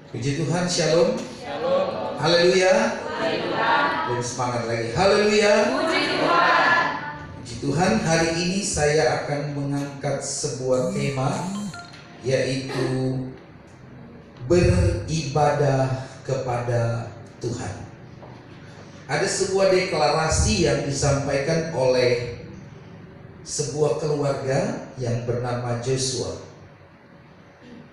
Puji Tuhan, shalom. Shalom. Haleluya. Haleluya. Dan semangat lagi. Haleluya. Puji Tuhan. Puji Tuhan, hari ini saya akan mengangkat sebuah tema, yaitu beribadah kepada Tuhan. Ada sebuah deklarasi yang disampaikan oleh sebuah keluarga yang bernama Joshua.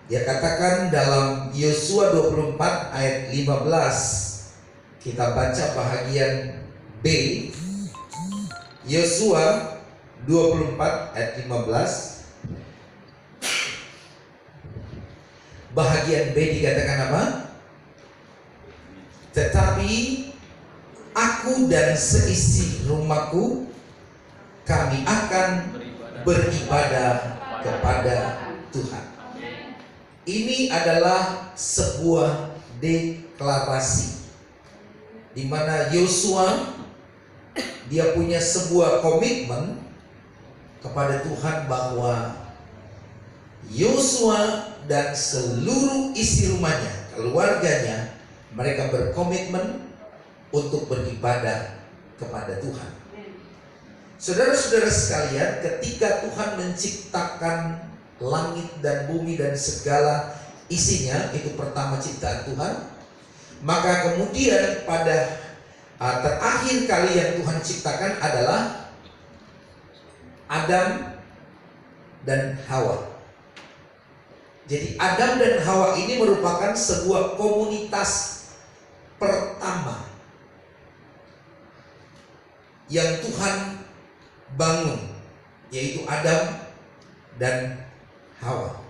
Dia katakan dalam Yosua 24 ayat 15. Kita baca bahagian B. Yosua 24 ayat 15. Bahagian B dikatakan apa? Tetapi aku dan seisi rumahku, kami akan beribadah kepada Tuhan. Ini adalah sebuah deklarasi di mana Yosua dia punya sebuah komitmen kepada Tuhan bahwa Yosua dan seluruh isi rumahnya, keluarganya, mereka berkomitmen untuk beribadah kepada Tuhan. Saudara-saudara sekalian, ketika Tuhan menciptakan langit dan bumi dan segala isinya, itu pertama ciptaan Tuhan. Maka kemudian pada terakhir kali yang Tuhan ciptakan adalah Adam dan Hawa. Jadi Adam dan Hawa ini merupakan sebuah komunitas pertama yang Tuhan bangun, yaitu Adam dan Hawa.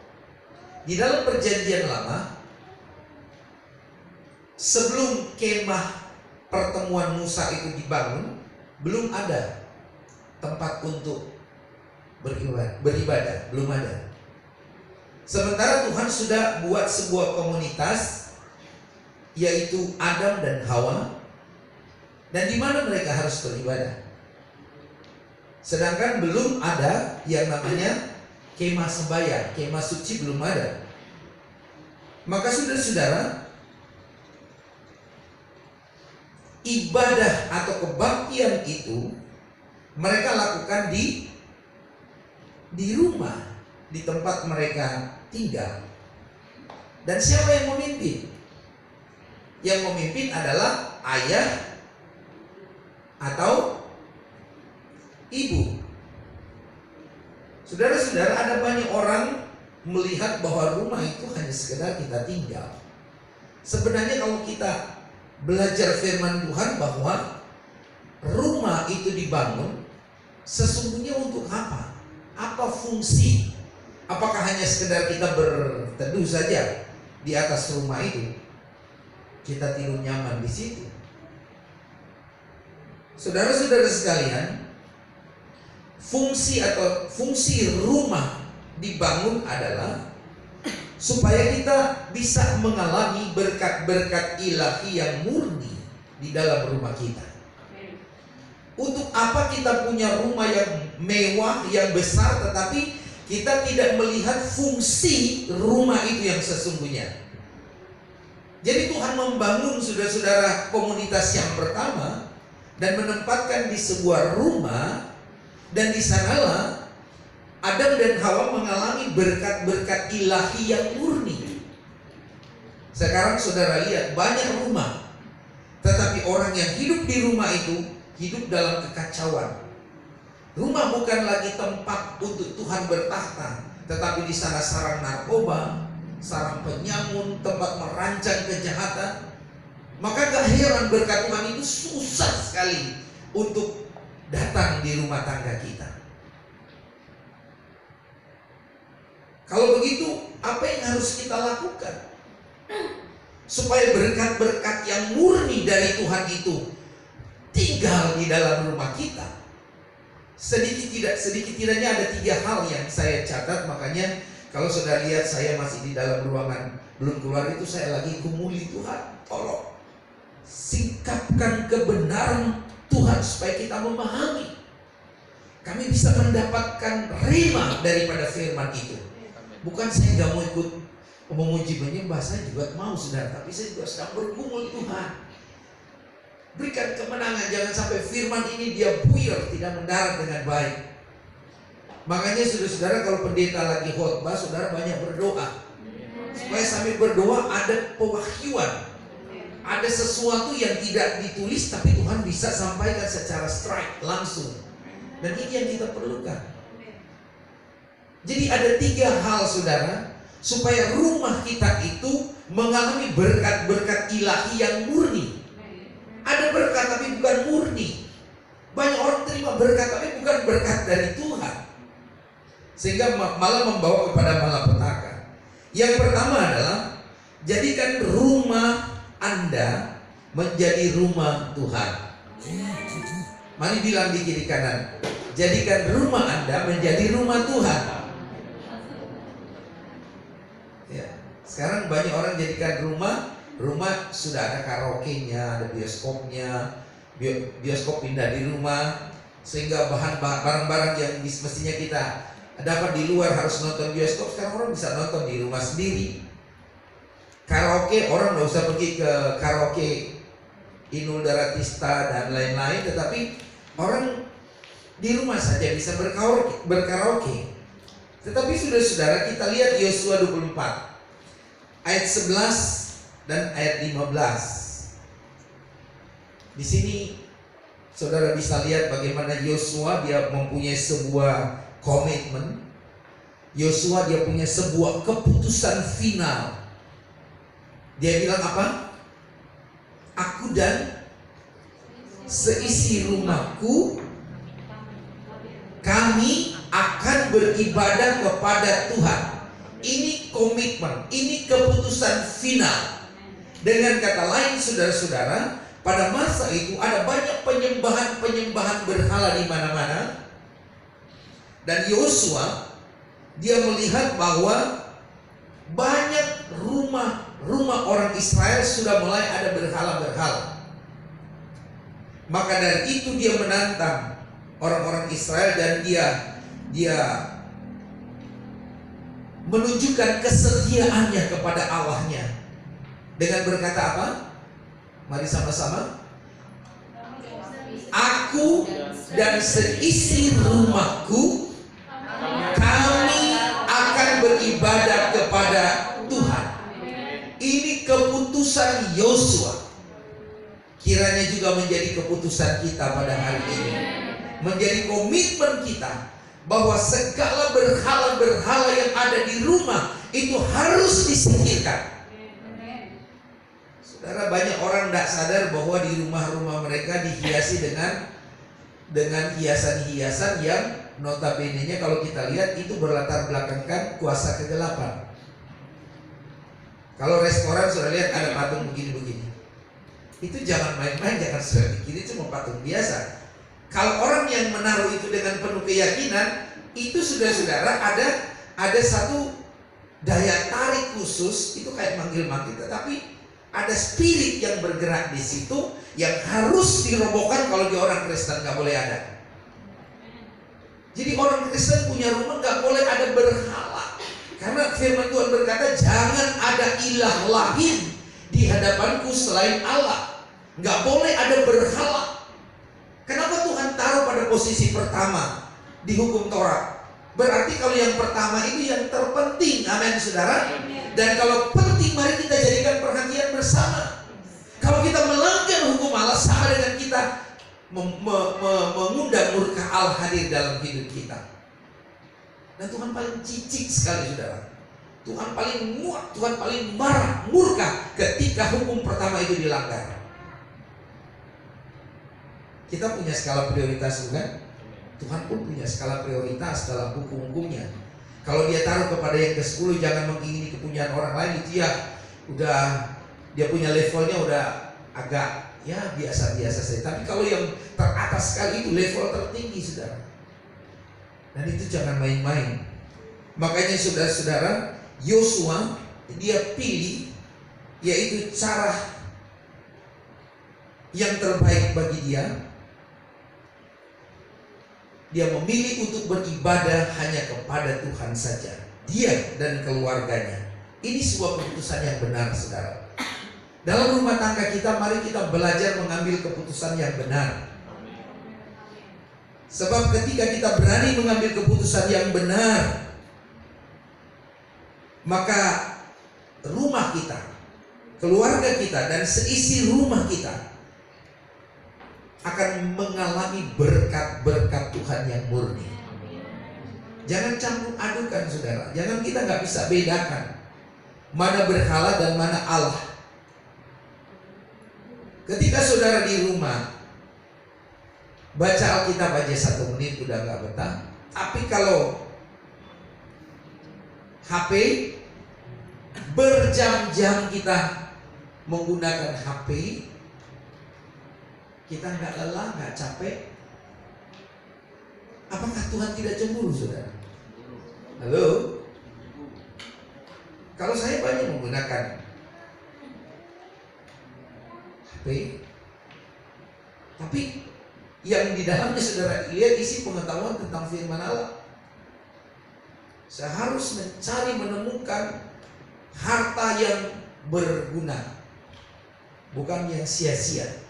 Di dalam perjanjian lama, sebelum kemah pertemuan Musa itu dibangun, belum ada tempat untuk beribadah, belum ada. Sementara Tuhan sudah buat sebuah komunitas, yaitu Adam dan Hawa, dan di mana mereka harus beribadah. Sedangkan belum ada yang namanya kemah sembahyang, kemah suci belum ada. Maka saudara-saudara, ibadah atau kebaktian itu mereka lakukan di rumah, di tempat mereka tinggal. Dan siapa yang memimpin? Yang memimpin adalah ayah atau ibu. Saudara-saudara, ada banyak orang melihat bahwa rumah itu hanya sekedar kita tinggal. Sebenarnya kalau kita belajar firman Tuhan bahwa rumah itu dibangun sesungguhnya untuk apa? Apa fungsi? Apakah hanya sekedar kita berteduh saja di atas rumah itu? Kita tidur nyaman di situ. Saudara-saudara sekalian, fungsi rumah dibangun adalah supaya kita bisa mengalami berkat-berkat ilahi yang murni di dalam rumah kita. Untuk apa kita punya rumah yang mewah, yang besar, tetapi kita tidak melihat fungsi rumah itu yang sesungguhnya? Jadi Tuhan membangun saudara-saudara komunitas yang pertama dan menempatkan di sebuah rumah. Dan di sanalah Adam dan Hawa mengalami berkat-berkat ilahi yang murni. Sekarang saudara lihat banyak rumah, tetapi orang yang hidup di rumah itu hidup dalam kekacauan. Rumah bukan lagi tempat untuk Tuhan bertahta, tetapi di sana sarang narkoba, sarang penyamun, tempat merancang kejahatan. Maka gak heran berkat Tuhan itu susah sekali untuk datang di rumah tangga kita. Kalau begitu, apa yang harus kita lakukan supaya berkat-berkat yang murni dari Tuhan itu tinggal di dalam rumah kita? Sedikit tidaknya ada 3 hal yang saya catat. Makanya kalau sudah lihat saya masih di dalam ruangan belum keluar itu, saya lagi kumuli Tuhan, tolong singkapkan kebenaran Tuhan supaya kita memahami, kami bisa mendapatkan rema daripada firman itu. Bukan saya gak mau ikut Memuji menyembah saya juga mau saudara, tapi saya juga sedang bergumul. Tuhan, berikan kemenangan, jangan sampai firman ini dia buyar, tidak mendarat dengan baik. Makanya saudara-saudara, kalau pendeta lagi khotbah, saudara banyak berdoa, supaya sambil berdoa ada pewahyuan, ada sesuatu yang tidak ditulis tapi Tuhan bisa sampaikan secara straight, langsung. Dan ini yang kita perlukan. Jadi ada 3 hal saudara, supaya rumah kita itu mengalami berkat-berkat ilahi yang murni. Ada berkat tapi bukan murni. Banyak orang terima berkat tapi bukan berkat dari Tuhan, sehingga malah membawa kepada malapetaka. Yang pertama adalah jadikan rumah Anda menjadi rumah Tuhan. Mari bilang di kiri kanan, jadikan rumah Anda menjadi rumah Tuhan. Ya, sekarang banyak orang jadikan rumah sudah ada karaoke-nya, ada bioskopnya, bioskop pindah di rumah, sehingga barang-barang yang mestinya kita dapat di luar harus nonton bioskop, sekarang orang bisa nonton di rumah sendiri. Karaoke, orang nggak usah pergi ke karaoke Inul Daratista dan lain-lain, tetapi orang di rumah saja bisa berkaraoke. Tetapi saudara-saudara, kita lihat Yosua 24 ayat 11 dan ayat 15. Di sini saudara bisa lihat bagaimana Yosua dia mempunyai sebuah komitmen. Yosua dia punya sebuah keputusan final. Dia bilang apa? Aku dan seisi rumahku, kami akan beribadah kepada Tuhan. Ini komitmen, ini keputusan final. Dengan kata lain saudara-saudara, pada masa itu ada banyak penyembahan berhala di mana-mana. Dan Yosua dia melihat bahwa banyak rumah orang Israel sudah mulai ada berhala-berhala. Maka dari itu dia menantang orang-orang Israel dan dia menunjukkan kesetiaannya kepada Allahnya dengan berkata apa? Mari sama-sama. Aku dan seisi rumahku, kami akan beribadah kepada Tuhan. Ini keputusan Yosua. Kiranya juga menjadi keputusan kita pada hari ini, menjadi komitmen kita bahwa segala berhala-berhala yang ada di rumah itu harus disingkirkan. Saudara, banyak orang tidak sadar bahwa di rumah-rumah mereka dihiasi dengan hiasan-hiasan yang notabene-nya kalau kita lihat itu berlatar belakangkan kuasa kegelapan. Kalau restoran sudah lihat ada patung begini-begini, itu jangan main-main, jangan sering bikin, itu cuma patung biasa. Kalau orang yang menaruh itu dengan penuh keyakinan, itu saudara-saudara ada satu daya tarik khusus, itu kayak manggil-manggil, tetapi ada spirit yang bergerak di situ yang harus dirobohkan. Kalau di orang Kristen nggak boleh ada. Jadi orang Kristen punya rumah nggak boleh ada berhala. Karena firman Tuhan berkata, jangan ada ilah lain di hadapanku selain Allah. Nggak boleh ada berhala. Kenapa Tuhan taruh pada posisi pertama di hukum Taurat? Berarti kalau yang pertama itu yang terpenting, amin saudara. Dan kalau penting, mari kita jadikan perhatian bersama. Kalau kita melanggar hukum Allah, sama dengan kita mengundang murka Allah hadir dalam hidup kita. Dan Tuhan paling cicik sekali saudara. Tuhan paling muak, Tuhan paling marah, murka ketika hukum pertama itu dilanggar. Kita punya skala prioritas bukan? Tuhan pun punya skala prioritas dalam hukum-hukumnya. Kalau dia taruh kepada yang ke-10, jangan mengingini kepunyaan orang lain, itu ya udah dia punya levelnya udah agak ya biasa-biasa saja. Tapi kalau yang teratas sekali itu level tertinggi saudara. Dan itu jangan main-main. Makanya saudara-saudara, Yosua dia pilih yaitu cara yang terbaik bagi dia. Dia memilih untuk beribadah hanya kepada Tuhan saja, dia dan keluarganya. Ini sebuah keputusan yang benar, saudara. Dalam rumah tangga kita, mari kita belajar mengambil keputusan yang benar. Sebab ketika kita berani mengambil keputusan yang benar, maka rumah kita, keluarga kita, dan seisi rumah kita akan mengalami berkat-berkat Tuhan yang murni. Jangan campur adukan, saudara. Jangan, kita nggak bisa bedakan mana berhala dan mana Allah. Ketika saudara di rumah baca Alkitab aja 1 menit udah nggak betah. Tapi kalau HP, berjam-jam kita menggunakan HP, kita nggak lelah, nggak capek. Apakah Tuhan tidak cemburu, saudara? Halo? Kalau saya banyak menggunakan HP, tapi yang di dalamnya saudara lihat isi pengetahuan tentang firman Allah. Saya harus mencari, menemukan harta yang berguna, bukan yang sia-sia.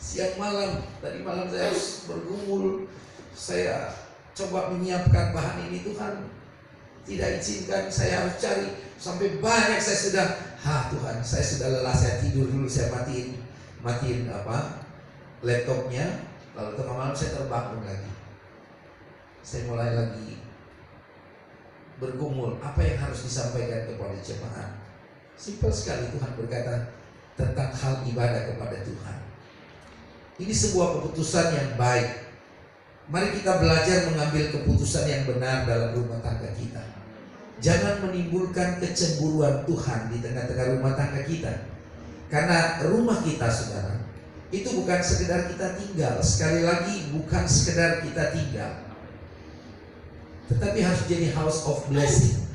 Siang malam, tadi malam saya harus bergumul, saya coba menyiapkan bahan ini, Tuhan tidak izinkan, saya harus cari sampai banyak. Saya sudah, Tuhan, saya sudah lelah, saya tidur dulu, saya matiin laptopnya. Lalu tengah malam saya terbangun lagi, saya mulai lagi bergumul, apa yang harus disampaikan kepada jemaat. Simpel sekali, Tuhan berkata tentang hal ibadah kepada Tuhan. Ini sebuah keputusan yang baik. Mari kita belajar mengambil keputusan yang benar dalam rumah tangga kita. Jangan menimbulkan kecemburuan Tuhan di tengah-tengah rumah tangga kita. Karena rumah kita, saudara, itu bukan sekedar kita tinggal. Sekali lagi, bukan sekedar kita tinggal, tetapi harus jadi house of blessing.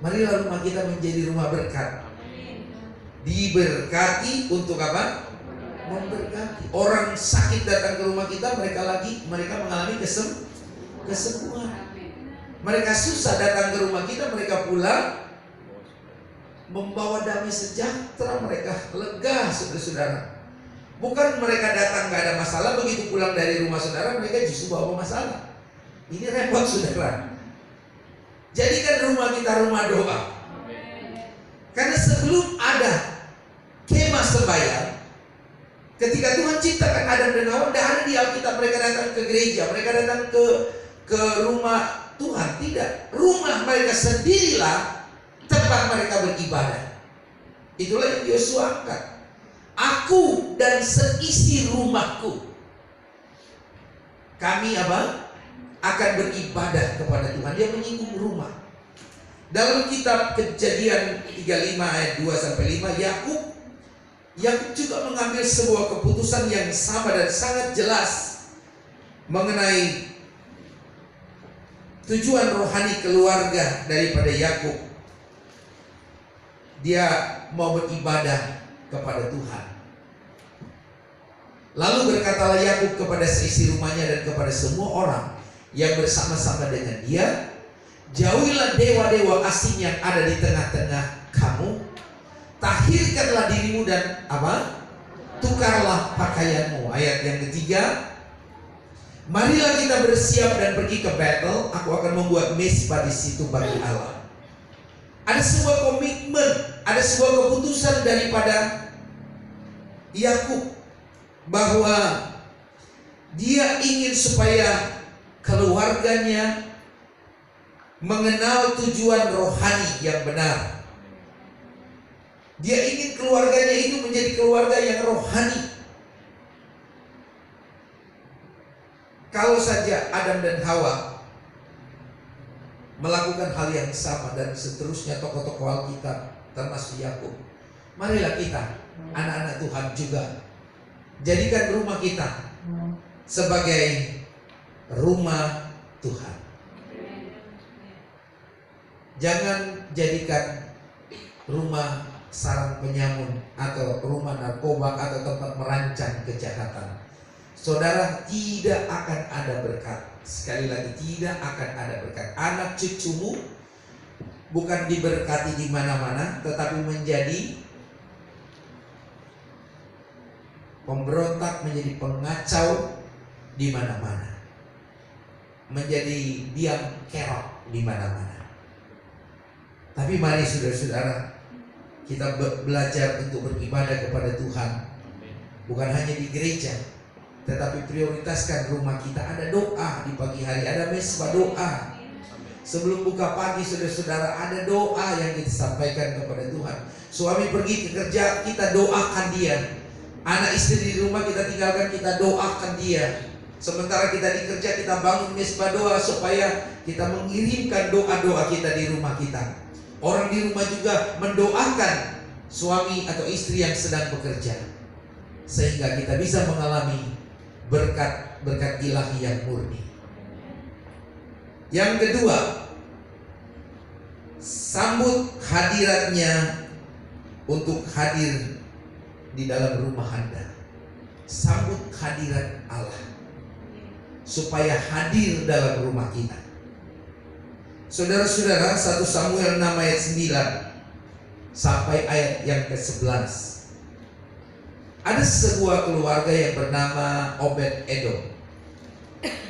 Marilah rumah kita menjadi rumah berkat. Diberkati untuk apa? Memberkati. Orang sakit datang ke rumah kita, mereka mengalami kesembuhan. Mereka susah datang ke rumah kita, mereka pulang membawa damai sejahtera, mereka lega, saudara-saudara. Bukan mereka datang gak ada masalah, begitu pulang dari rumah saudara mereka justru bawa masalah. Ini repot, saudara. Jadikan rumah kita rumah doa. Karena sebelum ada kemah sembahyang, ketika Tuhan ciptakan Adam dan Hawa, tidak ada di Alkitab mereka datang ke gereja, mereka datang ke rumah Tuhan. Tidak, rumah mereka sendirilah tempat mereka beribadah. Itulah yang Yosua angkat. Aku dan seisi rumahku, kami akan beribadah kepada Tuhan. Dia menyinggung rumah. Dalam kitab Kejadian 35 ayat 2-5, Yakub juga mengambil sebuah keputusan yang sama dan sangat jelas mengenai tujuan rohani keluarga daripada Yakub. Dia mau beribadah kepada Tuhan. Lalu berkatalah Yakub kepada seisi rumahnya dan kepada semua orang yang bersama-sama dengan dia, jauhilah dewa-dewa asing yang ada di tengah-tengah kamu, tahirkanlah dirimu dan tukarlah pakaianmu. Ayat yang ketiga, marilah kita bersiap dan pergi ke battle. Aku akan membuat mezbah di situ bagi Allah. Ada sebuah komitmen, ada sebuah keputusan daripada Yakub bahwa dia ingin supaya keluarganya mengenal tujuan rohani yang benar. Dia ingin keluarganya itu menjadi keluarga yang rohani. Kalau saja Adam dan Hawa melakukan hal yang sama dan seterusnya tokoh-tokoh Alkitab termasuk Yakub, marilah kita anak-anak Tuhan juga jadikan rumah kita sebagai rumah Tuhan. Jangan jadikan rumah sarang penyamun atau rumah narkoba atau tempat merancang kejahatan. Saudara, tidak akan ada berkat. Sekali lagi, tidak akan ada berkat. Anak cucumu bukan diberkati di mana-mana, tetapi menjadi pemberontak, menjadi pengacau di mana-mana, menjadi biang kerok di mana-mana. Tapi mari saudara-saudara, kita belajar untuk beribadah kepada Tuhan, bukan hanya di gereja, tetapi prioritaskan rumah kita. Ada doa di pagi hari, ada mesbah doa. Sebelum buka pagi, saudara-saudara, ada doa yang kita sampaikan kepada Tuhan. Suami pergi ke kerja, kita doakan dia. Anak istri di rumah kita tinggalkan, kita doakan dia. Sementara kita di kerja, kita bangun mesbah doa supaya kita mengirimkan doa-doa kita di rumah kita. Orang di rumah juga mendoakan suami atau istri yang sedang bekerja, sehingga kita bisa mengalami berkat ilahi yang murni. Yang kedua, sambut hadiratnya untuk hadir di dalam rumah Anda. Sambut hadirat Allah supaya hadir dalam rumah kita. Saudara-saudara, 1 Samuel 6 ayat 9 sampai ayat yang ke-11. Ada sebuah keluarga yang bernama Obed Edom.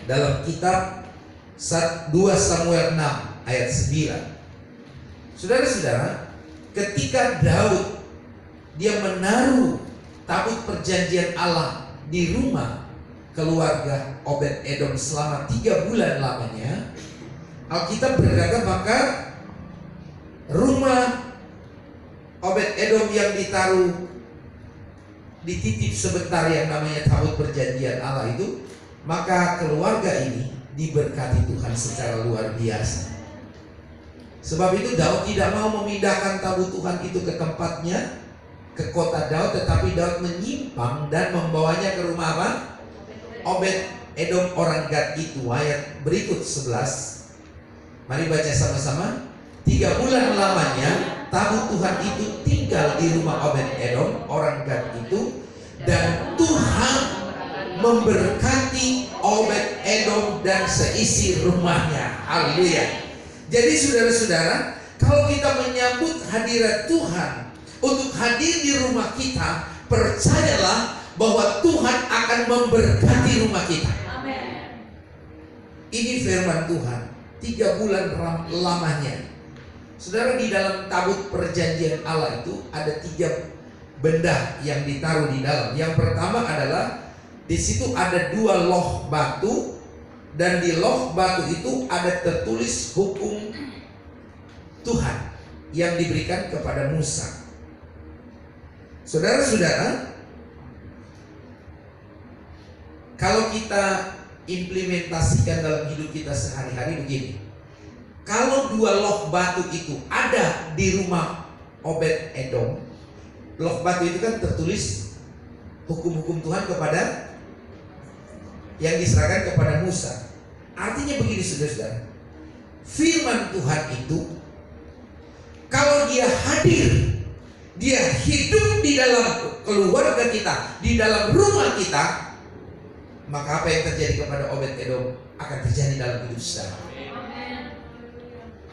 Dalam kitab 2 Samuel 6 ayat 9. Saudara-saudara, ketika Daud dia menaruh tabut perjanjian Allah di rumah keluarga Obed Edom selama 3 bulan lamanya, Alkitab berkata maka rumah Obed Edom yang ditaruh, dititip sebentar yang namanya tabut perjanjian Allah itu, maka keluarga ini diberkati Tuhan secara luar biasa. Sebab itu Daud tidak mau memindahkan tabut Tuhan itu ke tempatnya, ke kota Daud, tetapi Daud menyimpang dan membawanya ke rumah apa? Obed Edom orang Gad itu. Ayat berikut 11. Mari baca sama-sama. 3 bulan lamanya tabut Tuhan itu tinggal di rumah Obed Edom orang Gad itu, dan Tuhan memberkati Obed Edom dan seisi rumahnya. Haleluya. Jadi saudara-saudara, kalau kita menyambut hadirat Tuhan untuk hadir di rumah kita, percayalah bahwa Tuhan akan memberkati rumah kita. Amin. Ini firman Tuhan. 3 bulan lamanya. Saudara, di dalam tabut perjanjian Allah itu ada 3 benda yang ditaruh di dalam. Yang pertama adalah di situ ada 2 loh batu, dan di loh batu itu ada tertulis hukum Tuhan yang diberikan kepada Musa. Saudara-saudara, kalau kita implementasikan dalam hidup kita sehari-hari begini. Kalau 2 loh batu itu ada di rumah Obed Edom, loh batu itu kan tertulis hukum-hukum Tuhan kepada yang diserahkan kepada Musa. Artinya begini saudara-saudara, firman Tuhan itu kalau dia hadir, dia hidup di dalam keluarga kita, di dalam rumah kita, maka apa yang terjadi kepada Obed Edom akan terjadi dalam hidup saudara.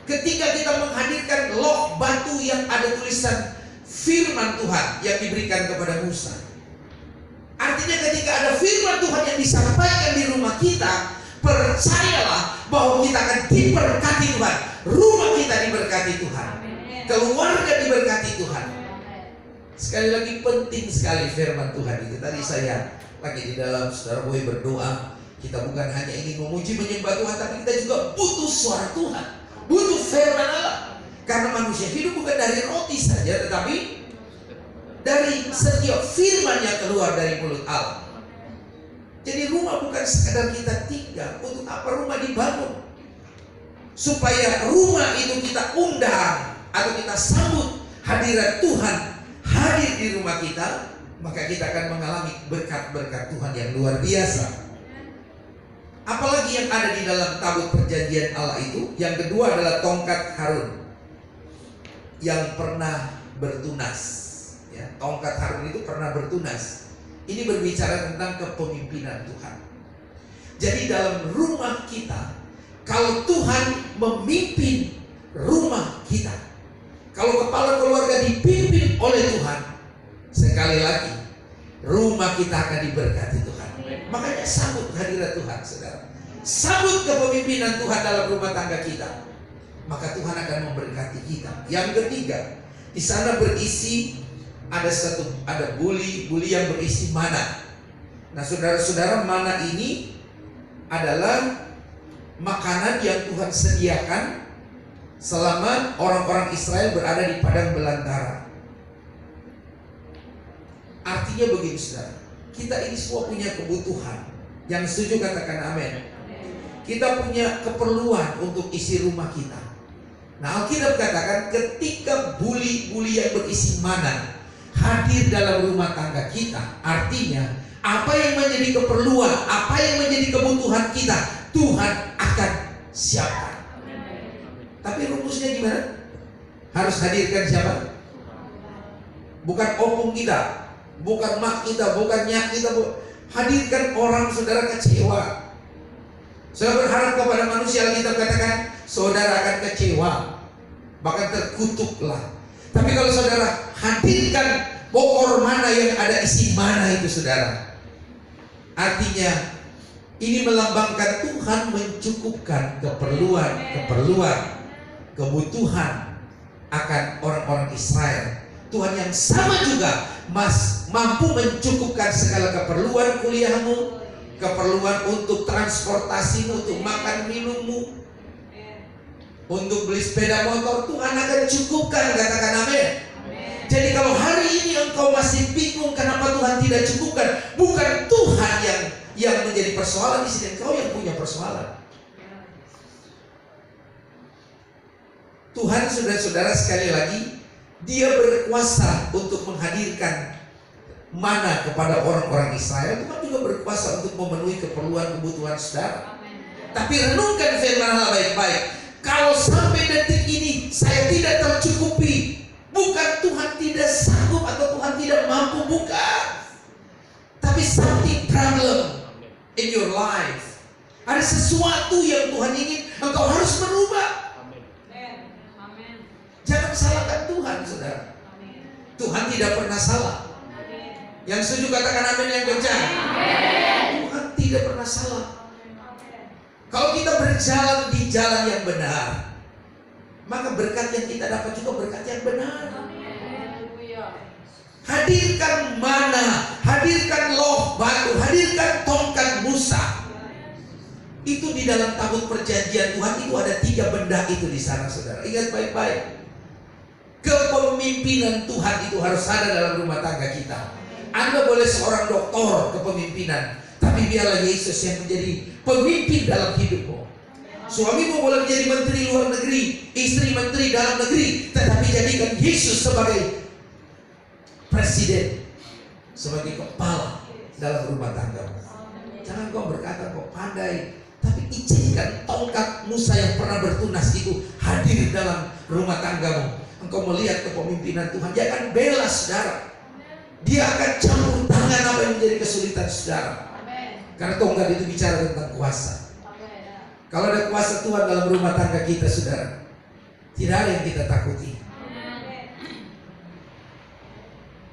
Ketika kita menghadirkan loh batu yang ada tulisan firman Tuhan yang diberikan kepada Musa, artinya ketika ada firman Tuhan yang disampaikan di rumah kita, percayalah bahwa kita akan diberkati Tuhan. Rumah kita diberkati Tuhan, keluarga diberkati Tuhan. Sekali lagi penting sekali firman Tuhan itu. Tadi saya lagi di dalam saudara boy berdoa, kita bukan hanya ingin memuji menyembah Tuhan, tapi kita juga butuh suara Tuhan, butuh firman Allah. Karena manusia hidup bukan dari roti saja, tetapi dari setiap firman yang keluar dari mulut Allah. Jadi rumah bukan sekadar kita tinggal. Untuk apa rumah dibangun? Supaya rumah itu kita undang atau kita sambut hadirat Tuhan hadir di rumah kita, maka kita akan mengalami berkat-berkat Tuhan yang luar biasa. Apalagi yang ada di dalam tabut perjanjian Allah itu. Yang kedua adalah tongkat Harun yang pernah bertunas. Ya, tongkat Harun itu pernah bertunas. Ini berbicara tentang kepemimpinan Tuhan. Jadi dalam rumah kita, kalau Tuhan memimpin rumah kita. Kalau kepala keluarga dipimpin oleh Tuhan, sekali lagi rumah kita akan diberkati Tuhan. Makanya sambut hadirat Tuhan, saudara. Sambut kepemimpinan Tuhan dalam rumah tangga kita, maka Tuhan akan memberkati kita. Yang ketiga, di sana berisi ada buli yang berisi mana. Nah, saudara-saudara, mana ini adalah makanan yang Tuhan sediakan selama orang-orang Israel berada di padang belantara. Artinya begini, saudara, kita ini semua punya kebutuhan. Yang setuju katakan amin. Kita punya keperluan untuk isi rumah kita. Nah, Alkitab katakan ketika buli yang berisi mana hadir dalam rumah tangga kita, artinya apa yang menjadi keperluan, apa yang menjadi kebutuhan kita, Tuhan akan siapkan. Tapi rumusnya gimana? Harus hadirkan siapa? Bukan opung kita, bukan mak kita, bukan nyak kita. Hadirkan orang, saudara, kecewa. Saudara berharap kepada manusia, kita katakan saudara akan kecewa, bahkan terkutuklah. Tapi kalau saudara hadirkan pokor mana yang ada isi mana itu, saudara, artinya ini melambangkan Tuhan mencukupkan kebutuhan akan orang-orang Israel. Tuhan yang sama juga mampu mencukupkan segala keperluan kuliahmu, keperluan untuk transportasimu, untuk makan minummu, untuk beli sepeda motor. Tuhan akan cukupkan, katakan amin. Jadi kalau hari ini engkau masih bingung kenapa Tuhan tidak cukupkan, bukan Tuhan yang menjadi persoalan di sini, engkau yang punya persoalan. Tuhan, saudara-saudara, sekali lagi, Dia berkuasa untuk menghadirkan mana kepada orang-orang Israel. Tuhan juga berkuasa untuk memenuhi kebutuhan saudara. Tapi renungkan firman Allah baik-baik. Kalau sampai detik ini saya tidak tercukupi, bukan Tuhan tidak sanggup atau Tuhan tidak mampu, bukan. Tapi something problem in your life. Ada sesuatu yang Tuhan ingin engkau harus merubah. Jangan salahkan Tuhan, saudara. Tuhan tidak pernah salah. Yang setuju katakan amin yang kencang. Tuhan tidak pernah salah. Kalau kita berjalan di jalan yang benar, maka berkat yang kita dapat juga berkat yang benar. Hadirkan mana, hadirkan loh batu, hadirkan tongkat Musa. Itu di dalam tabut perjanjian Tuhan itu ada 3 benda itu di sana, saudara. Ingat baik-baik. Kepemimpinan Tuhan itu harus ada dalam rumah tangga kita. Anda boleh seorang doktor kepemimpinan, tapi biarlah Yesus yang menjadi pemimpin dalam hidupmu. Suamimu boleh menjadi menteri luar negeri, istri menteri dalam negeri, tetapi jadikan Yesus sebagai presiden, sebagai kepala dalam rumah tanggamu. Jangan kau berkata kau pandai, tapi izinkan tongkat Musa yang pernah bertunas itu hadir dalam rumah tanggamu. Engkau melihat kepemimpinan Tuhan, dia akan bela saudara. Dia akan campur tangan apa yang menjadi kesulitan saudara. Karena tongkat itu bicara tentang kuasa. Kalau ada kuasa Tuhan dalam rumah tangga kita, saudara, tidak ada yang kita takuti.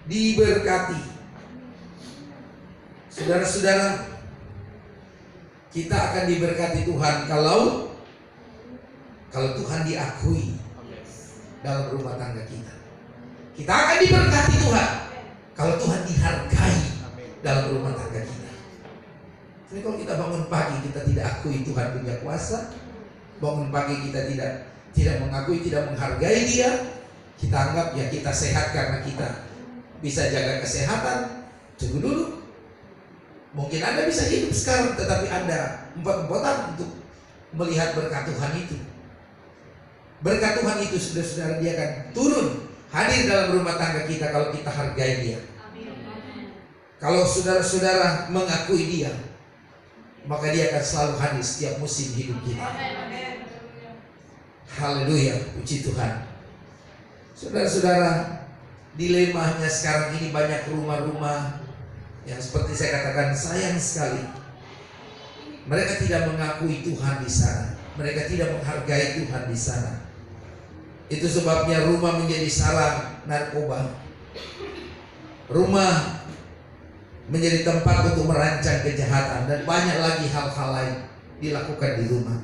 Diberkati. Saudara-saudara, kita akan diberkati Tuhan kalau Tuhan diakui dalam rumah tangga kita. Kita akan diberkati Tuhan kalau Tuhan dihargai dalam rumah tangga kita. Jadi kalau kita bangun pagi kita tidak akui Tuhan punya kuasa, bangun pagi kita tidak mengakui, tidak menghargai Dia, kita anggap ya kita sehat karena kita bisa jaga kesehatan. Tunggu dulu. Mungkin Anda bisa hidup sekarang, tetapi Anda empot-empotan untuk melihat berkat Tuhan itu. Berkat Tuhan itu, saudara-saudara, Dia akan turun hadir dalam rumah tangga kita kalau kita hargai Dia. Kalau saudara-saudara mengakui Dia, maka Dia akan selalu hadir setiap musim hidup kita. Haleluya, puji Tuhan. Saudara-saudara, dilemanya sekarang ini banyak rumah-rumah yang seperti saya katakan, sayang sekali mereka tidak mengakui Tuhan di sana. Mereka tidak menghargai Tuhan di sana. Itu sebabnya rumah menjadi sarang narkoba. Rumah menjadi tempat untuk merancang kejahatan, dan banyak lagi hal-hal lain dilakukan di rumah.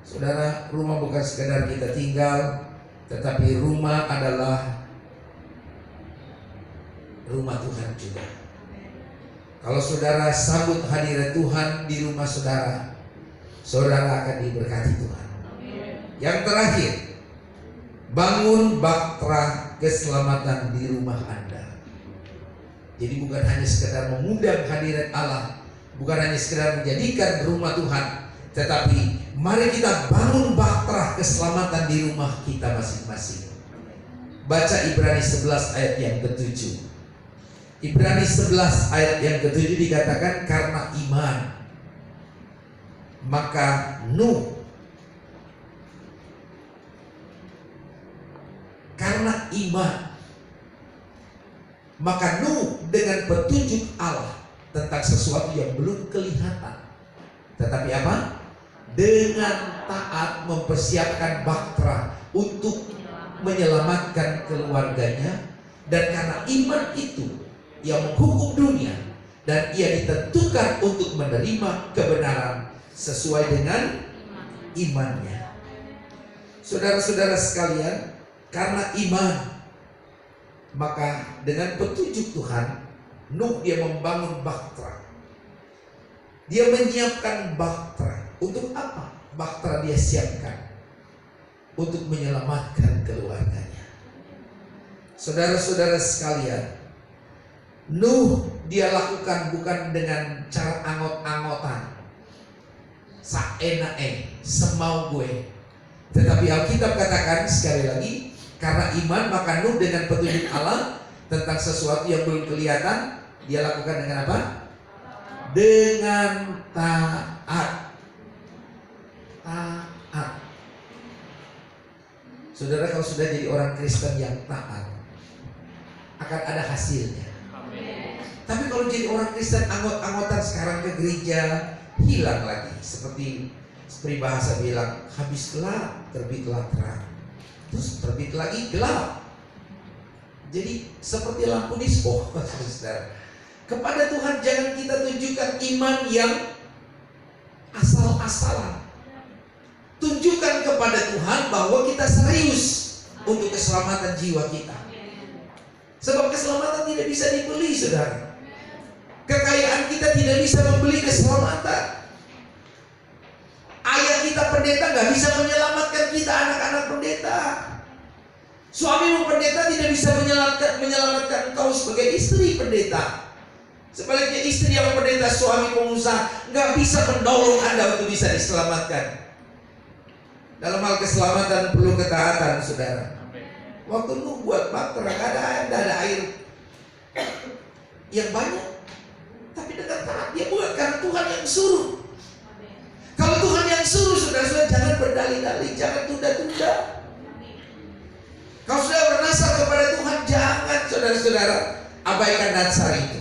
Saudara, rumah bukan sekedar kita tinggal, tetapi rumah adalah rumah Tuhan juga. Kalau saudara sambut hadirat Tuhan di rumah saudara, saudara akan diberkati Tuhan. Yang terakhir, bangun bahtera keselamatan di rumah Anda. Jadi bukan hanya sekedar mengundang hadirat Allah, bukan hanya sekedar menjadikan rumah Tuhan, tetapi mari kita bangun bahtera keselamatan di rumah kita masing-masing. Baca Ibrani 11 ayat yang ke-7. Ibrani 11 ayat yang ke-7 dikatakan, karena iman maka Nuh, karena iman maka Nuh dengan petunjuk Allah tentang sesuatu yang belum kelihatan, tetapi apa? Dengan taat mempersiapkan bahtera untuk menyelamatkan keluarganya. Dan karena iman itu ia menghukum dunia, dan ia ditentukan untuk menerima kebenaran sesuai dengan imannya. Saudara-saudara sekalian, karena iman maka dengan petunjuk Tuhan, Nuh dia membangun bahtera. Dia menyiapkan bahtera. Untuk apa bahtera dia siapkan? Untuk menyelamatkan keluarganya. Saudara-saudara sekalian, Nuh dia lakukan bukan dengan cara angot-angotan, semau gue. Tetapi Alkitab katakan sekali lagi, karena iman maka Nuh dengan petunjuk Allah tentang sesuatu yang belum kelihatan, dia lakukan dengan apa? Dengan taat. Taat. Saudara, kalau sudah jadi orang Kristen yang taat, akan ada hasilnya. Tapi kalau jadi orang Kristen anggot-anggotan, sekarang ke gereja hilang lagi. Seperti peribahasa bilang, habis gelap terbitlah terang, terus terbit lagi gelap. Jadi seperti lampu disco. Kepada Tuhan jangan kita tunjukkan iman yang asal-asalan. Tunjukkan kepada Tuhan bahwa kita serius untuk keselamatan jiwa kita. Sebab keselamatan tidak bisa dibeli, saudara. Kekayaan kita tidak bisa membeli keselamatan. Ayah kita pendeta gak bisa menyelamatkan kita, anak-anak pendeta. Suamimu pendeta tidak bisa menyelamatkan engkau sebagai istri pendeta. Sebaliknya istri yang pendeta, suami pengusaha gak bisa mendorong Anda untuk bisa diselamatkan. Dalam hal keselamatan perlu ketaatan, saudara. Waktu Nuh buat bahtera, gak ada air yang banyak, tapi dengan taat dia buat karena Tuhan yang suruh. Kalau Tuhan yang suruh, saudara-saudara, jangan berdalih-dalih, jangan tunda-tunda. Kalau sudah bernasar kepada Tuhan, jangan, saudara-saudara, abaikan nasar itu.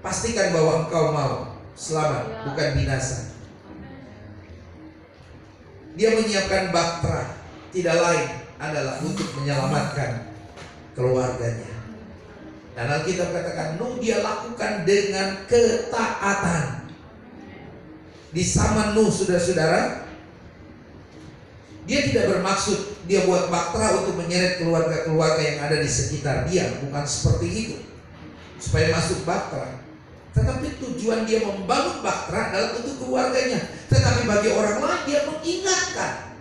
Pastikan bahwa engkau mau selamat, bukan binasa. Dia menyiapkan bahtera, tidak lain adalah untuk menyelamatkan keluarganya. Dan Alkitab katakan Nuh dia lakukan dengan ketaatan. Di zaman Nuh, saudara-saudara, dia tidak bermaksud dia buat bahtera untuk menyeret keluarga-keluarga yang ada di sekitar dia. Bukan seperti itu, supaya masuk bahtera. Tetapi tujuan dia membangun bahtera adalah untuk keluarganya. Tetapi bagi orang lain dia mengingatkan.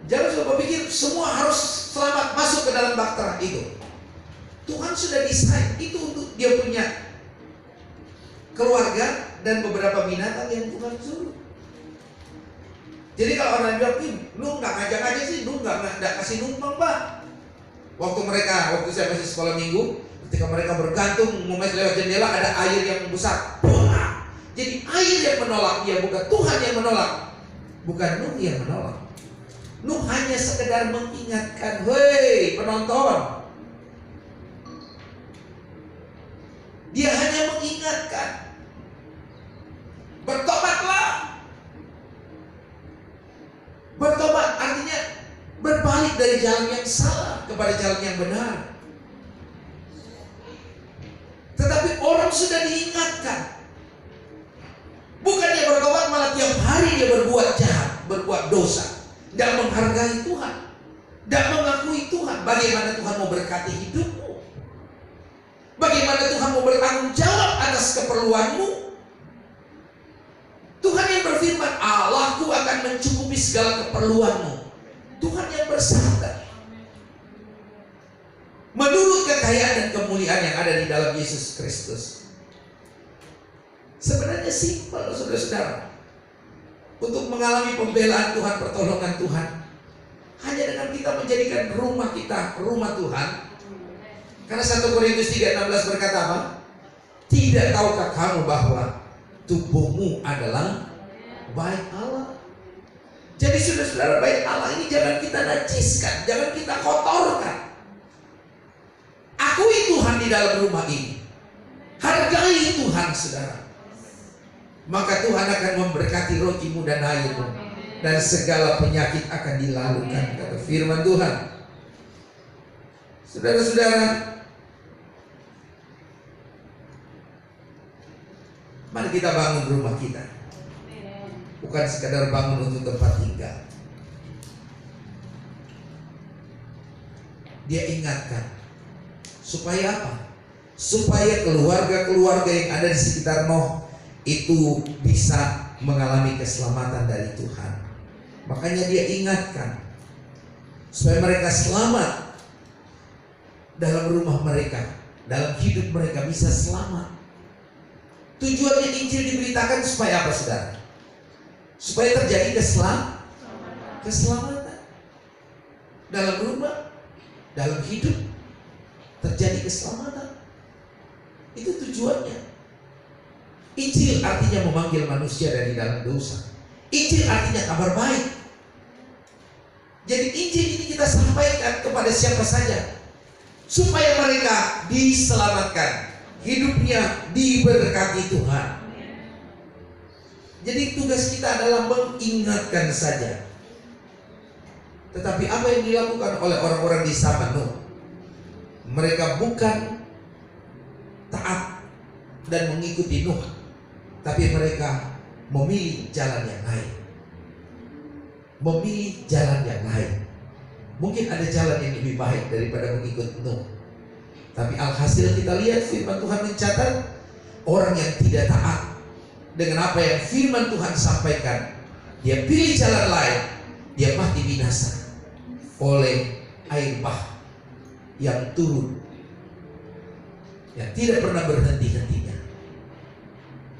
Jangan sudah berpikir semua harus selamat masuk ke dalam bahtera itu. Tuhan sudah desain itu untuk dia punya keluarga dan beberapa binatang yang Tuhan suruh. Jadi kalau orang bilang, lu nggak ngajak-ngajak sih, lu nggak kasih numpang, Pak. Waktu saya masih sekolah minggu, ketika mereka bergantung ngemes lewat jendela, ada air yang besar, bola. Jadi air yang menolak dia, bukan Tuhan yang menolak, bukan Nuh yang menolak. Nuh hanya sekedar mengingatkan, hei penonton. Dia hanya mengingatkan. Bertobatlah. Bertobat artinya berbalik dari jalan yang salah kepada jalan yang benar. Tetapi orang sudah diingatkan. Bukannya bertobat, malah tiap hari dia berbuat jahat, berbuat dosa, tidak menghargai Tuhan, tidak mengakui Tuhan. Bagaimana Tuhan mau berkati hidupmu? Bagaimana Tuhan mau bertanggung jawab atas keperluanmu? Tuhan yang berfirman, Allahku akan mencukupi segala keperluanmu. Tuhan yang bersabda. Menurut kekayaan dan kemuliaan yang ada di dalam Yesus Kristus. Sebenarnya simpel, saudara-saudara. Untuk mengalami pembelaan Tuhan, pertolongan Tuhan, hanya dengan kita menjadikan rumah kita rumah Tuhan. Karena 1 Korintus 3:16 berkata apa? Tidak tahukah kamu bahwa tubuhmu adalah bait Allah? Jadi saudara-saudara, bait Allah ini jangan kita najiskan, jangan kita kotorkan. Akui Tuhan di dalam rumah ini. Hargai Tuhan, saudara. Maka Tuhan akan memberkati rotimu dan airmu, dan segala penyakit akan dilalukan, kata firman Tuhan. Saudara-saudara, mari kita bangun rumah kita. Bukan sekadar bangun untuk tempat tinggal. Dia ingatkan. Supaya apa? Supaya keluarga-keluarga yang ada di sekitar Noh itu bisa mengalami keselamatan dari Tuhan. Makanya dia ingatkan. Supaya mereka selamat dalam rumah mereka, dalam hidup mereka bisa selamat. Tujuannya Injil diberitakan supaya apa, saudara? Supaya terjadi keselamatan dalam rumah, dalam hidup, terjadi keselamatan. Itu tujuannya. Injil artinya memanggil manusia dari dalam dosa. Injil artinya kabar baik. Jadi Injil ini kita sampaikan kepada siapa saja, supaya mereka diselamatkan, hidupnya diberkati Tuhan. Jadi tugas kita adalah mengingatkan saja. Tetapi apa yang dilakukan oleh orang-orang di zaman Nuh? Mereka bukan taat dan mengikuti Nuh, tapi mereka memilih jalan yang lain. Memilih jalan yang lain. Mungkin ada jalan yang lebih baik daripada mengikut Nuh. Tapi alhasil kita lihat firman Tuhan mencatat orang yang tidak taat dengan apa yang firman Tuhan sampaikan, dia pilih jalan lain, dia mati binasa oleh air bah yang turun, yang tidak pernah berhenti-hentinya,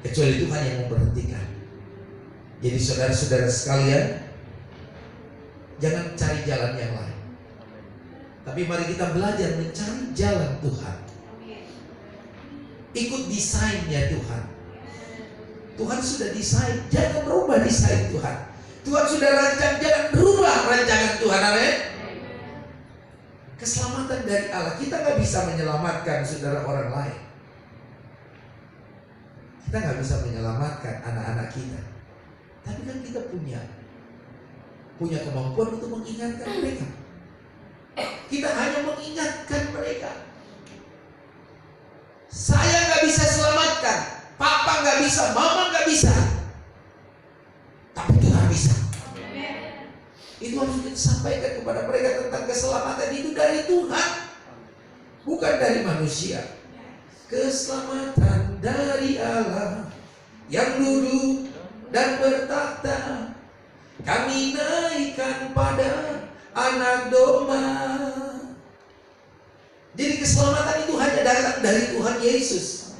kecuali Tuhan yang memberhentikan. Jadi saudara-saudara sekalian, jangan cari jalan yang lain, tapi mari kita belajar mencari jalan Tuhan. Ikut desainnya Tuhan. Tuhan sudah desain, jangan rubah desain Tuhan. Tuhan sudah rancang, jangan rubah rancangan Tuhan. Amin. Keselamatan dari Allah, kita nggak bisa menyelamatkan saudara orang lain. Kita nggak bisa menyelamatkan anak-anak kita. Tapi kan kita punya kemampuan untuk mengingatkan mereka. Kita hanya mengingatkan mereka. Saya nggak bisa selamatkan, Papa nggak bisa, Mama nggak bisa, tapi Tuhan bisa. Itu harus kita sampaikan kepada mereka tentang keselamatan itu dari Tuhan, bukan dari manusia. Keselamatan dari Allah yang duduk dan bertakhta, kami naikkan pada anak domba. Jadi keselamatan itu hanya datang dari Tuhan Yesus.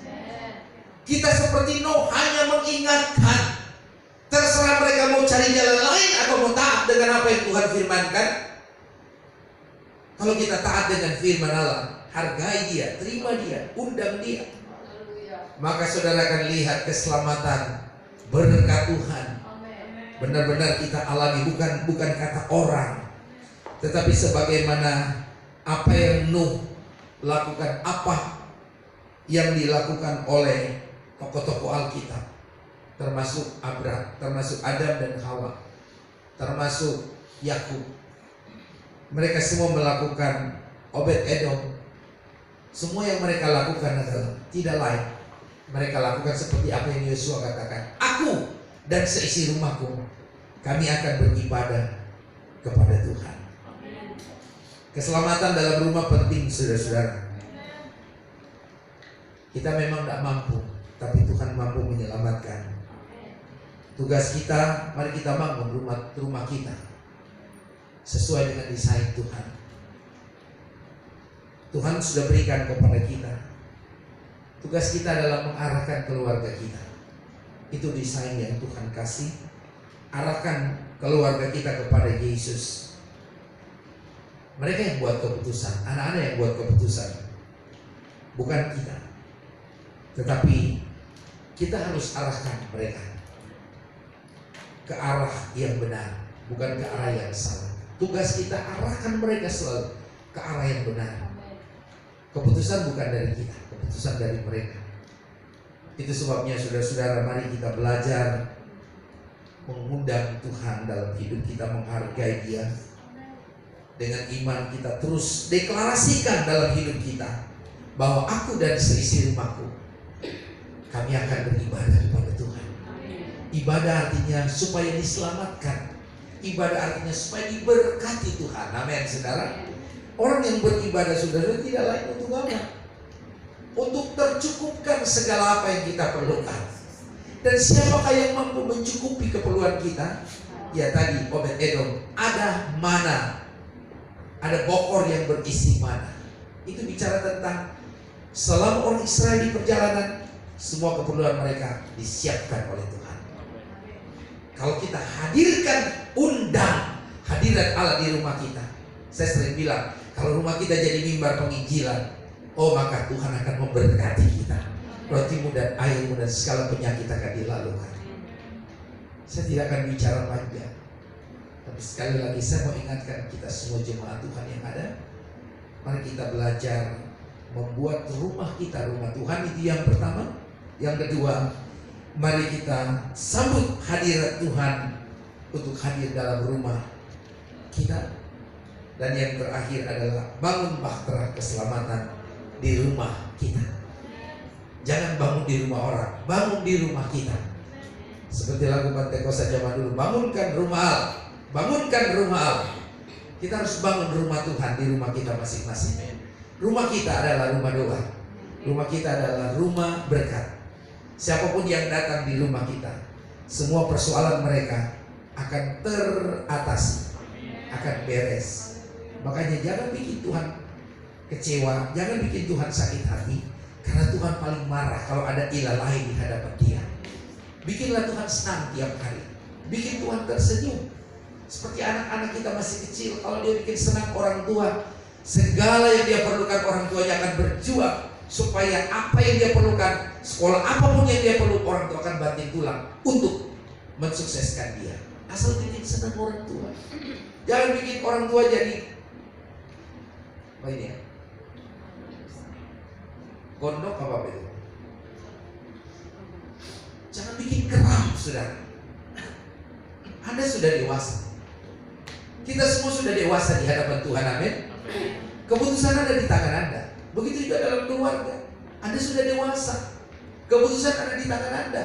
Kita seperti Nuh hanya mengingatkan. Terserah mereka mau cari jalan lain atau mau taat dengan apa yang Tuhan firmankan. Kalau kita taat dengan firman Allah, hargai dia, terima dia, undang dia, maka saudara akan lihat keselamatan, berkat Tuhan. Benar-benar kita alami, bukan kata orang, tetapi sebagaimana apa yang Nuh lakukan, apa yang dilakukan oleh tokoh-tokoh Alkitab. termasuk Abraham, termasuk Adam dan Hawa, termasuk Yakub. Mereka semua melakukan Obed-Edom. Semua yang mereka lakukan adalah tidak lain, mereka lakukan seperti apa yang Yosua katakan, aku dan seisi rumahku, kami akan beribadah kepada Tuhan. Keselamatan dalam rumah penting, saudara-saudara. Kita memang tidak mampu, tapi Tuhan mampu menyelamatkan. Tugas kita, mari kita bangun rumah kita sesuai dengan desain Tuhan. Tuhan sudah berikan kepada kita. Tugas kita adalah mengarahkan keluarga kita. Itu desain yang Tuhan kasih. Arahkan keluarga kita kepada Yesus. Mereka yang buat keputusan, anak-anak yang buat keputusan, bukan kita. Tetapi kita harus arahkan mereka ke arah yang benar, bukan ke arah yang salah. Tugas kita arahkan mereka selalu ke arah yang benar. Keputusan bukan dari kita, keputusan dari mereka. Itu sebabnya saudara-saudara, mari kita belajar mengundang Tuhan dalam hidup kita, menghargai Dia. Dengan iman kita terus deklarasikan dalam hidup kita bahwa aku dan seisi rumahku, kami akan beribadah kepada Tuhan. Ibadah artinya supaya diselamatkan. Ibadah artinya supaya diberkati Tuhan. Amin, saudara. Orang yang beribadah, saudara, tidak lain untuk apa? Untuk tercukupkan segala apa yang kita perlukan. Dan siapakah yang mampu mencukupi keperluan kita? Ya tadi, Obed-Edom, ada mana, ada bokor yang berisi mana. Itu bicara tentang selama orang Israel di perjalanan, semua keperluan mereka disiapkan oleh Tuhan. Kalau kita hadirkan, undang hadirat Allah di rumah kita. Saya sering bilang, kalau rumah kita jadi mimbar penginjilan, oh maka Tuhan akan memberkati kita. Rotimu dan airmu dan segala penyakit akan dilalukan. Saya tidak akan bicara panjang, tapi sekali lagi saya mau ingatkan kita semua jemaat Tuhan yang ada, mari kita belajar membuat rumah kita rumah Tuhan. Itu yang pertama. Yang kedua, mari kita sambut hadirat Tuhan untuk hadir dalam rumah kita. Dan yang terakhir adalah bangun bahtera keselamatan di rumah kita. Jangan bangun di rumah orang, bangun di rumah kita. Seperti lagu Pentekosta zaman dulu, bangunkan rumah Allah, bangunkan rumah Allah. Kita harus bangun rumah Tuhan di rumah kita masing-masing. Rumah kita adalah rumah doa. Rumah kita adalah rumah berkat. Siapapun yang datang di rumah kita, semua persoalan mereka akan teratasi, akan beres. Makanya jangan bikin Tuhan kecewa, jangan bikin Tuhan sakit hati, karena Tuhan paling marah kalau ada ilah lain di hadapan Dia. Bikinlah Tuhan senang tiap hari, bikin Tuhan tersenyum. Seperti anak-anak kita masih kecil, kalau dia bikin senang orang tua, segala yang dia perlukan orang tuanya akan berjuang supaya apa yang dia perlukan, sekolah apapun yang dia perlu, orang tua akan banting tulang untuk mensukseskan dia. Asal bikin senang orang tua. Jangan bikin orang tua jadi apa ini ya? Gondok apa itu? Jangan bikin keram, saudara. Anda sudah dewasa. Kita semua sudah dewasa di hadapan Tuhan, amin. Keputusan ada di tangan Anda. Begitu juga dalam keluarga. Anda sudah dewasa. Keputusan ada di tangan Anda.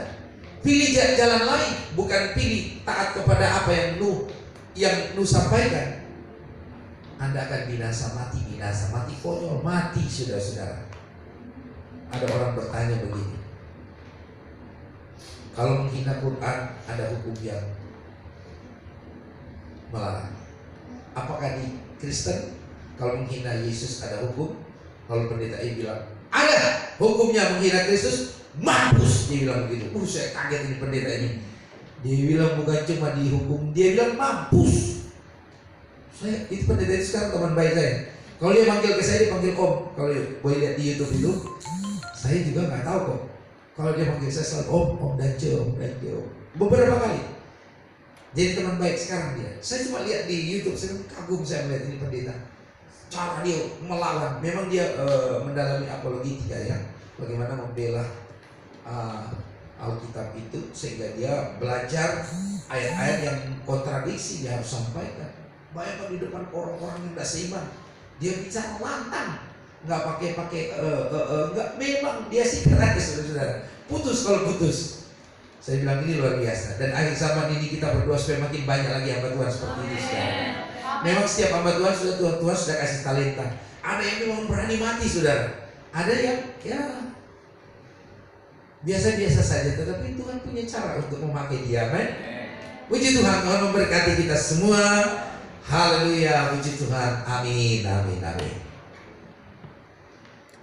Pilih jalan lain, bukan pilih taat kepada apa yang Nuh sampaikan. Anda akan binasa, mati konyol, mati saudara-saudara. Ada orang bertanya begini, kalau menghina Quran ada hukum yang melarang. Apakah di Kristen kalau menghina Yesus ada hukum? Kalau pendeta ini bilang ada hukumnya menghina Kristus, mampus, dia bilang begitu. Saya kaget ini pendeta ini. Dia bilang bukan cuma dihukum, dia bilang mampus. Saya itu pendeta itu sekarang teman baik saya. Kalau dia panggil ke saya, dia panggil om. Kalau boleh lihat di YouTube itu, saya juga nggak tahu kok. Kalau dia panggil saya selalu om Danjo. Beberapa kali. Jadi teman baik sekarang dia. Saya cuma lihat di YouTube, saya kagum saya melihat ini pendeta. Cara dia melawan, memang dia mendalami apologetika ya. Bagaimana membela Alkitab itu, sehingga dia belajar ayat-ayat yang kontradiksi dia harus sampaikan. Bayangkan di depan orang-orang yang tidak seiman, dia bicara lantang, nggak pakai nggak, memang dia sih keren, saudara. Putus kalau putus. Saya bilang ini luar biasa. Dan akhir zaman ini kita berdoa supaya makin banyak lagi hamba Tuhan seperti ini, saudara. Memang setiap hamba Tuhan Tuhan sudah kasih talenta. Ada yang memang berani mati, saudara. Ada yang ya biasa-biasa saja, tetapi Tuhan punya cara untuk memakai dia. Amin. Puji Tuhan, Tuhan memberkati kita semua. Haleluya, puji Tuhan. Amin, amin, amin.